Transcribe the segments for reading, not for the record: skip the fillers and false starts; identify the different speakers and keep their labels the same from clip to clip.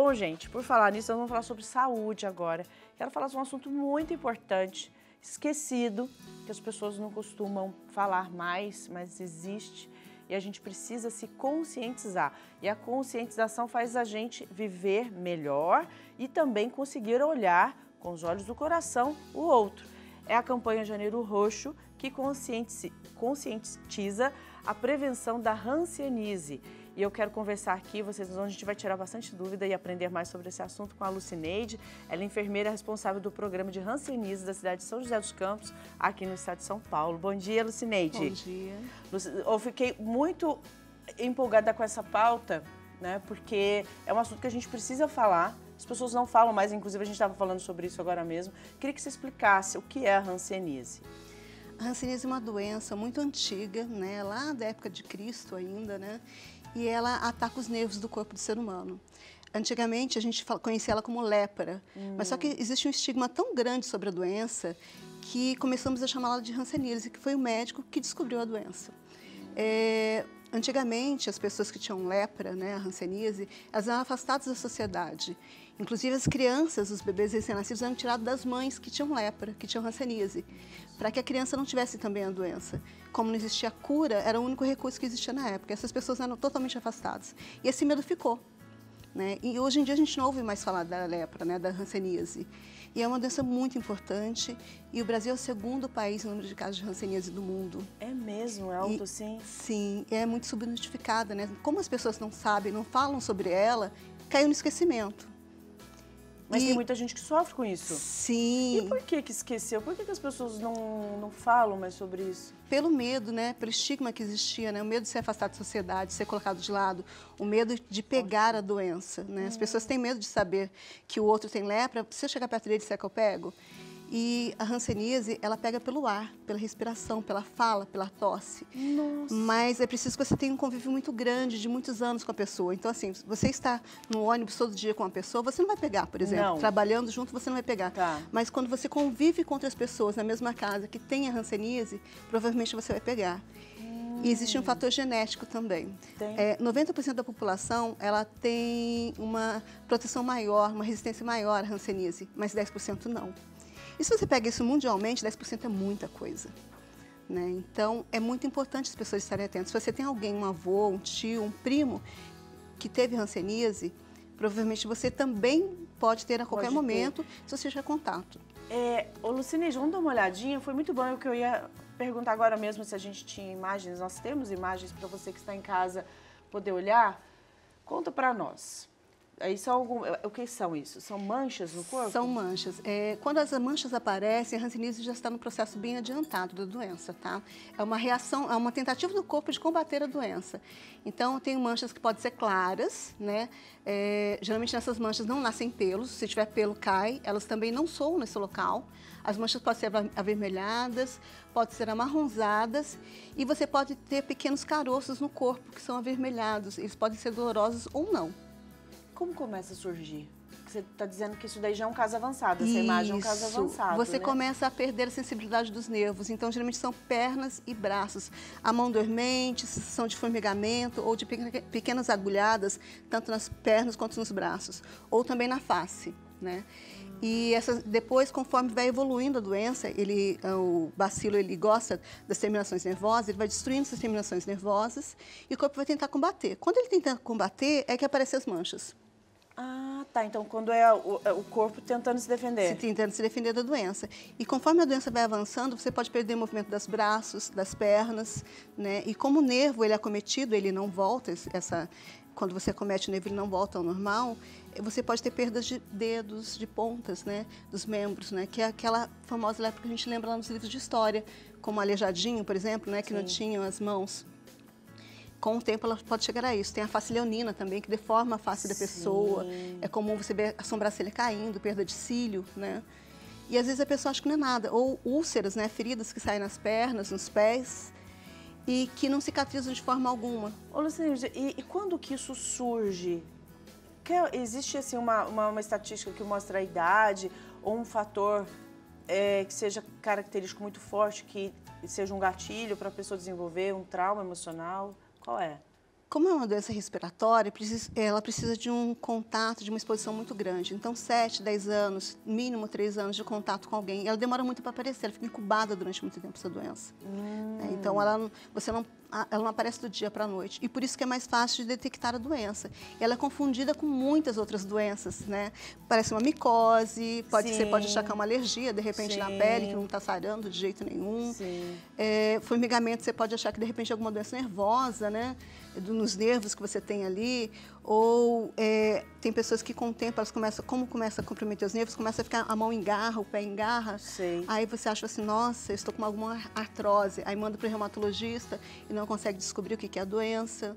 Speaker 1: Bom, gente, por falar nisso, nós vamos falar sobre saúde agora. Quero falar sobre um assunto muito importante, esquecido, que as pessoas não costumam falar mais, mas existe. E a gente precisa se conscientizar. E a conscientização faz a gente viver melhor e também conseguir olhar com os olhos do coração o outro. É a campanha Janeiro Roxo que conscientiza a prevenção da hanseníase. E eu quero conversar aqui, a gente vai tirar bastante dúvida e aprender mais sobre esse assunto com a Lucineide. Ela é enfermeira responsável do programa de hanseníase da cidade de São José dos Campos, aqui no estado de São Paulo. Bom dia, Lucineide.
Speaker 2: Bom dia.
Speaker 1: Eu fiquei muito empolgada com essa pauta, né? Porque é um assunto que a gente precisa falar. As pessoas não falam mais, inclusive a gente estava falando sobre isso agora mesmo. Queria que você explicasse o que é a hanseníase.
Speaker 2: A hanseníase é uma doença muito antiga, né? Lá da época de Cristo ainda, né? E ela ataca os nervos do corpo do ser humano. Antigamente a gente conhecia ela como lepra, mas só que existe um estigma tão grande sobre a doença que começamos a chamá-la de hanseníase, que foi o médico que descobriu a doença. Antigamente, as pessoas que tinham lepra, né, a hanseníase, elas eram afastadas da sociedade. Inclusive, as crianças, os bebês recém-nascidos, eram tirados das mães que tinham lepra, que tinham hanseníase, para que a criança não tivesse também a doença. Como não existia cura, era o único recurso que existia na época. Essas pessoas eram totalmente afastadas. E esse medo ficou, né? E hoje em dia a gente não ouve mais falar da lepra, né, da hanseníase. E é uma doença muito importante e o Brasil é o segundo país no número de casos de hanseníase do mundo.
Speaker 1: É mesmo? É alto assim?
Speaker 2: Sim, é muito subnotificada, né? Como as pessoas não sabem, não falam sobre ela, caiu no esquecimento.
Speaker 1: Mas tem muita gente que sofre com isso.
Speaker 2: Sim.
Speaker 1: E por que esqueceu? Por que as pessoas não falam mais sobre isso?
Speaker 2: Pelo medo, né? Pelo estigma que existia, né? O medo de ser afastado da sociedade, de ser colocado de lado, o medo de pegar a doença, né? As pessoas têm medo de saber que o outro tem lepra. Se eu chegar perto dele, será que eu pego? E a hanseníase, ela pega pelo ar, pela respiração, pela fala, pela tosse.
Speaker 1: Nossa.
Speaker 2: Mas é preciso que você tenha um convívio muito grande, de muitos anos com a pessoa. Então, assim, se você está no ônibus todo dia com uma pessoa, você não vai pegar, por exemplo.
Speaker 1: Não.
Speaker 2: Trabalhando junto, você não vai pegar.
Speaker 1: Tá.
Speaker 2: Mas quando você convive com outras pessoas na mesma casa que tem a hanseníase, provavelmente você vai pegar. E existe um fator genético também. 90% da população ela tem uma proteção maior, uma resistência maior à hanseníase, mas 10% não. E se você pega isso mundialmente, 10% é muita coisa, né? Então, é muito importante as pessoas estarem atentas. Se você tem alguém, um avô, um tio, um primo que teve hanseníase, provavelmente você também pode ter a qualquer momento, se você tiver contato.
Speaker 1: Ô Lucineide, vamos dar uma olhadinha? Foi muito bom o que eu ia perguntar agora mesmo se a gente tinha imagens. Nós temos imagens para você que está em casa poder olhar? Conta para nós. Aí o que são isso? São manchas no corpo?
Speaker 2: São manchas. Quando as manchas aparecem, a hanseníase já está no processo bem adiantado da doença, tá? É uma reação, é uma tentativa do corpo de combater a doença. Então, tem manchas que podem ser claras, né? Geralmente nessas manchas não nascem pelos, se tiver pelo cai, elas também não soam nesse local. As manchas podem ser avermelhadas, podem ser amarronzadas e você pode ter pequenos caroços no corpo que são avermelhados. Eles podem ser dolorosos ou não.
Speaker 1: Como começa a surgir? Você está dizendo que isso daí já é um caso avançado, essa imagem é um caso avançado,
Speaker 2: você
Speaker 1: né?
Speaker 2: começa a perder a sensibilidade dos nervos, então geralmente são pernas e braços. A mão dormente, sensação de formigamento ou de pequenas agulhadas, tanto nas pernas quanto nos braços, ou também na face, né? E depois, conforme vai evoluindo a doença, o bacilo ele gosta das terminações nervosas, ele vai destruindo essas terminações nervosas e o corpo vai tentar combater. Quando ele tenta combater, é que aparecem as manchas.
Speaker 1: Ah, tá. Então, quando é o corpo tentando se defender.
Speaker 2: Tentando se defender da doença. E conforme a doença vai avançando, você pode perder o movimento dos braços, das pernas, né? E como o nervo ele é acometido, ele não volta, quando você acomete o nervo, ele não volta ao normal, você pode ter perdas de dedos, de pontas, né? Dos membros, né? Que é aquela famosa lepra que a gente lembra lá nos livros de história, como Aleijadinho, por exemplo, né? Que não tinham as mãos. Com o tempo, ela pode chegar a isso. Tem a face leonina também, que deforma a face da pessoa. É comum você ver a sobrancelha caindo, perda de cílio, né? E às vezes a pessoa acha que não é nada. Ou úlceras, né? Feridas que saem nas pernas, nos pés, e que não cicatrizam de forma alguma.
Speaker 1: Ô, Lucineide, e quando que isso surge? Existe assim, uma estatística que mostra a idade ou um fator que seja característico muito forte, que seja um gatilho para a pessoa desenvolver um trauma emocional? Qual é?
Speaker 2: Como é uma doença respiratória, ela precisa de um contato, de uma exposição muito grande. Então, 7, 10 anos, mínimo 3 anos de contato com alguém. Ela demora muito para aparecer, ela fica incubada durante muito tempo, essa doença. Então, ela não aparece do dia para a noite. E por isso que é mais fácil de detectar a doença. Ela é confundida com muitas outras doenças, né? Parece uma micose, você pode achar que é uma alergia, de repente, na pele, que não está sarando de jeito nenhum. Formigamento, você pode achar que, de repente, é alguma doença nervosa, né? Nos nervos que você tem ali, ou tem pessoas que com o tempo como começa a comprometer os nervos, começa a ficar a mão engarra, o pé engarra, aí você acha assim, nossa, eu estou com alguma artrose, aí manda para o reumatologista e não consegue descobrir o que é a doença.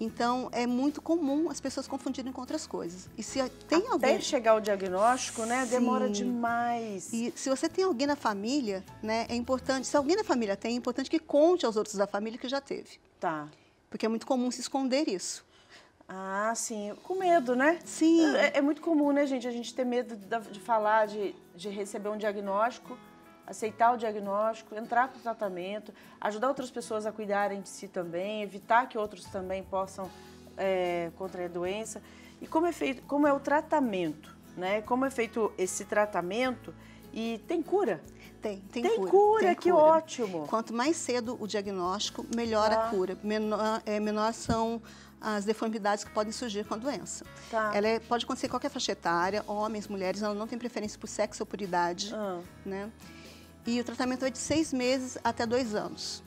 Speaker 2: Então, é muito comum as pessoas confundirem com outras coisas. E se tem alguém...
Speaker 1: Até chegar ao diagnóstico, né, demora demais.
Speaker 2: E se você tem alguém na família, né, é importante, se alguém na família tem, é importante que conte aos outros da família que já teve.
Speaker 1: Tá.
Speaker 2: Porque é muito comum se esconder isso.
Speaker 1: Ah, sim. Com medo, né?
Speaker 2: Sim.
Speaker 1: É muito comum, né, gente? A gente ter medo de falar, de receber um diagnóstico, aceitar o diagnóstico, entrar para o tratamento, ajudar outras pessoas a cuidarem de si também, evitar que outros também possam contrair a doença. E como é o tratamento, né? Como é feito esse tratamento e tem cura?
Speaker 2: Tem
Speaker 1: cura, que ótimo.
Speaker 2: Quanto mais cedo o diagnóstico, melhor a cura. Menor são as deformidades que podem surgir com a doença. Ela pode acontecer em qualquer faixa etária, homens, mulheres, ela não tem preferência por sexo ou por idade. Né? E o tratamento é de 6 meses até 2 anos.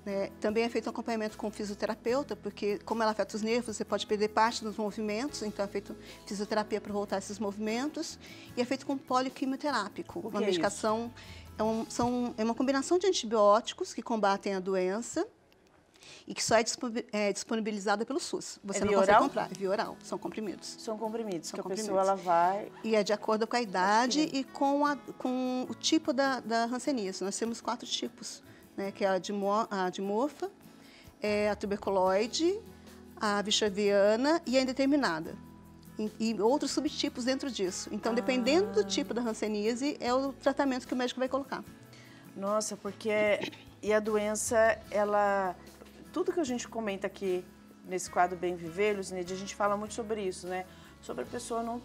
Speaker 2: Né? Também é feito um acompanhamento com o fisioterapeuta, porque como ela afeta os nervos, você pode perder parte dos movimentos, então é feito fisioterapia para voltar esses movimentos. E é feito com poliquimioterápico, uma medicação... É uma combinação de antibióticos que combatem a doença e que só é disponibilizada pelo SUS. Você não consegue comprar. É via oral, são comprimidos.
Speaker 1: São comprimidos, que a pessoa ela vai...
Speaker 2: E é de acordo com a idade e com o tipo da hanseníase. Nós temos 4 tipos, né, que é a dimorfa, a tuberculoide, a bichaviana e a indeterminada. E outros subtipos dentro disso. Então, dependendo do tipo da hanseníase, é o tratamento que o médico vai colocar.
Speaker 1: Nossa, porque... E a doença, ela... Tudo que a gente comenta aqui nesse quadro Bem Viver, Luzineide, a gente fala muito sobre isso, né? Sobre a pessoa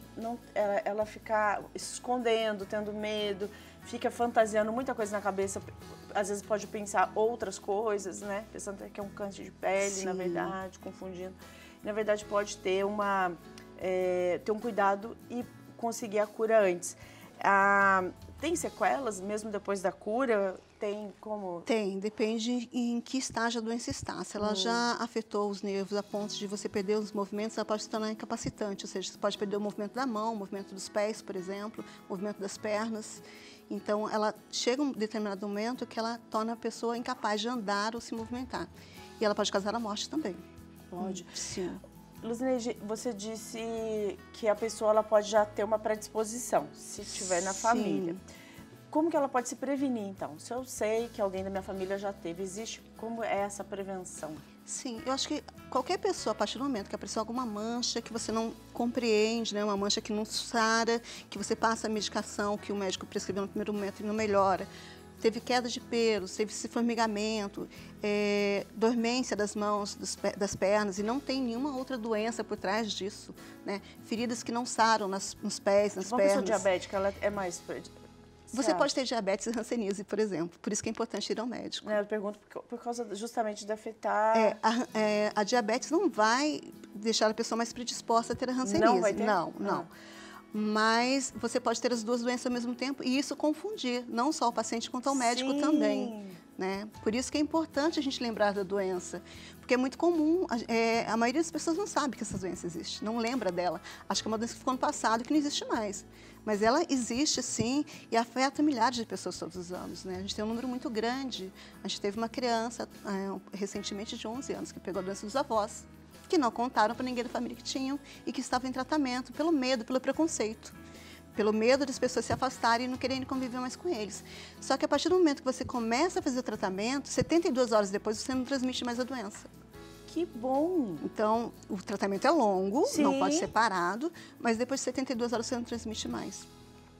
Speaker 1: ela ficar escondendo, tendo medo, fica fantasiando muita coisa na cabeça, às vezes pode pensar outras coisas, né? Pensando que é um câncer de pele, na verdade, confundindo. Na verdade, pode ter ter um cuidado e conseguir a cura antes. Tem sequelas mesmo depois da cura? Tem como?
Speaker 2: Tem, depende em que estágio a doença está. Se ela já afetou os nervos a ponto de você perder os movimentos, ela pode se tornar incapacitante, ou seja, você pode perder o movimento da mão, o movimento dos pés, por exemplo, o movimento das pernas. Então, ela chega um determinado momento que ela torna a pessoa incapaz de andar ou se movimentar. E ela pode causar a morte também.
Speaker 1: Pode?
Speaker 2: Sim.
Speaker 1: Luzineide, você disse que a pessoa ela pode já ter uma predisposição, se estiver na família. Como que ela pode se prevenir, então? Se eu sei que alguém da minha família já teve, como é essa prevenção?
Speaker 2: Sim, eu acho que qualquer pessoa, a partir do momento que apareceu alguma mancha que você não compreende, né, uma mancha que não sara, que você passa a medicação que o médico prescreveu no primeiro momento e não melhora, teve queda de pelos, teve esse formigamento, dormência das mãos, das pernas, e não tem nenhuma outra doença por trás disso, né? Feridas que não saram nos pés, nas pernas.
Speaker 1: Uma pessoa diabética, ela é mais...
Speaker 2: Você pode ter diabetes e hanseníase, por exemplo. Por isso que é importante ir ao médico.
Speaker 1: Eu pergunto por causa justamente de afetar...
Speaker 2: A diabetes não vai deixar a pessoa mais predisposta a ter a hanseníase.
Speaker 1: Não vai ter?
Speaker 2: Não. Mas você pode ter as duas doenças ao mesmo tempo e isso confundir, não só o paciente quanto ao médico também. Né? Por isso que é importante a gente lembrar da doença, porque é muito comum, a maioria das pessoas não sabe que essa doença existe, não lembra dela. Acho que é uma doença que ficou no passado e que não existe mais. Mas ela existe, sim, e afeta milhares de pessoas todos os anos. Né? A gente tem um número muito grande. A gente teve uma criança, recentemente, de 11 anos, que pegou a doença dos avós, que não contaram para ninguém da família que tinham e que estavam em tratamento pelo medo, pelo preconceito. Pelo medo das pessoas se afastarem e não quererem conviver mais com eles. Só que a partir do momento que você começa a fazer o tratamento, 72 horas depois você não transmite mais a doença.
Speaker 1: Que bom!
Speaker 2: Então, o tratamento é longo, não pode ser parado, mas depois de 72 horas você não transmite mais.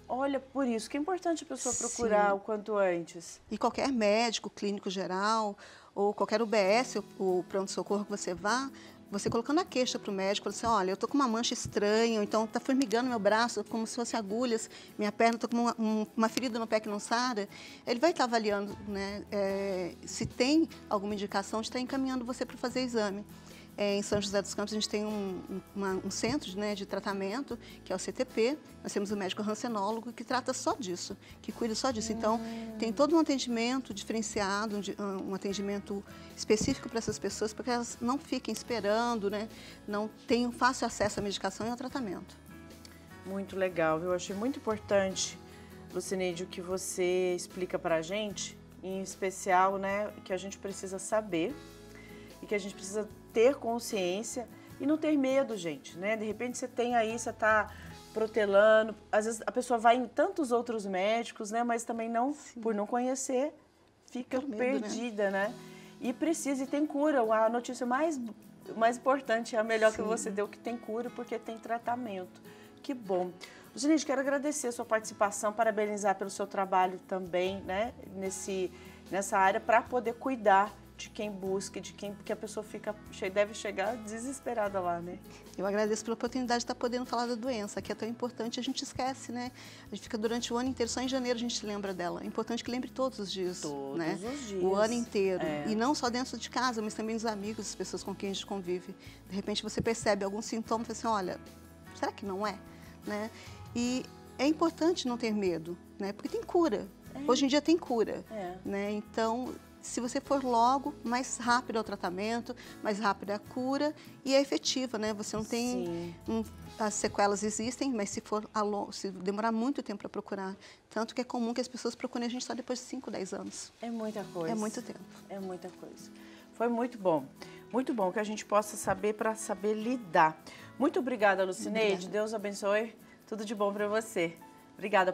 Speaker 1: Olha, por isso que é importante a pessoa procurar o quanto antes.
Speaker 2: E qualquer médico, clínico geral, ou qualquer UBS, o pronto-socorro que você vá, você colocando a queixa para o médico, assim, olha, eu estou com uma mancha estranha, ou então está formigando meu braço, como se fossem agulhas, minha perna, estou com uma ferida no pé que não sara, ele vai estar avaliando, né, se tem alguma indicação de estar encaminhando você para fazer exame. Em São José dos Campos, a gente tem um centro, né, de tratamento, que é o CTP. Nós temos um médico rancenólogo que trata só disso, que cuida só disso. Então, tem todo um atendimento diferenciado, um atendimento específico para essas pessoas, para que elas não fiquem esperando, né, não tenham fácil acesso à medicação e ao tratamento.
Speaker 1: Muito legal, eu achei muito importante, Lucineide, o que você explica para a gente, em especial, né, que a gente precisa saber e que a gente precisa ter consciência e não ter medo, gente, né? De repente você tem aí, você tá protelando, às vezes a pessoa vai em tantos outros médicos, né? Mas também não, por não conhecer, fica perdida, né? E precisa, e tem cura. A notícia mais importante, a melhor que você deu, que tem cura, porque tem tratamento. Que bom. Lucineide, quero agradecer a sua participação, parabenizar pelo seu trabalho também, né? Nessa área, para poder cuidar de quem busca, porque a pessoa deve chegar desesperada lá, né?
Speaker 2: Eu agradeço pela oportunidade de estar podendo falar da doença, que é tão importante, a gente esquece, né? A gente fica durante o ano inteiro, só em janeiro a gente lembra dela. É importante que lembre todos os dias, né?
Speaker 1: Todos os dias.
Speaker 2: O ano inteiro. E não só dentro de casa, mas também os amigos, as pessoas com quem a gente convive. De repente você percebe algum sintoma e fala assim, olha, será que não é? Né? E é importante não ter medo, né? Porque tem cura. Hoje em dia tem cura, né? Então, se você for logo, mais rápido é o tratamento, mais rápido é a cura e é efetiva, né? Você não tem... as sequelas existem, mas se demorar muito tempo para procurar. Tanto que é comum que as pessoas procurem a gente só depois de 5, 10 anos.
Speaker 1: É muita coisa.
Speaker 2: É muito tempo.
Speaker 1: É muita coisa. Foi muito bom. Muito bom que a gente possa saber para saber lidar. Muito obrigada, Lucineide. Deus abençoe. Tudo de bom para você. Obrigada.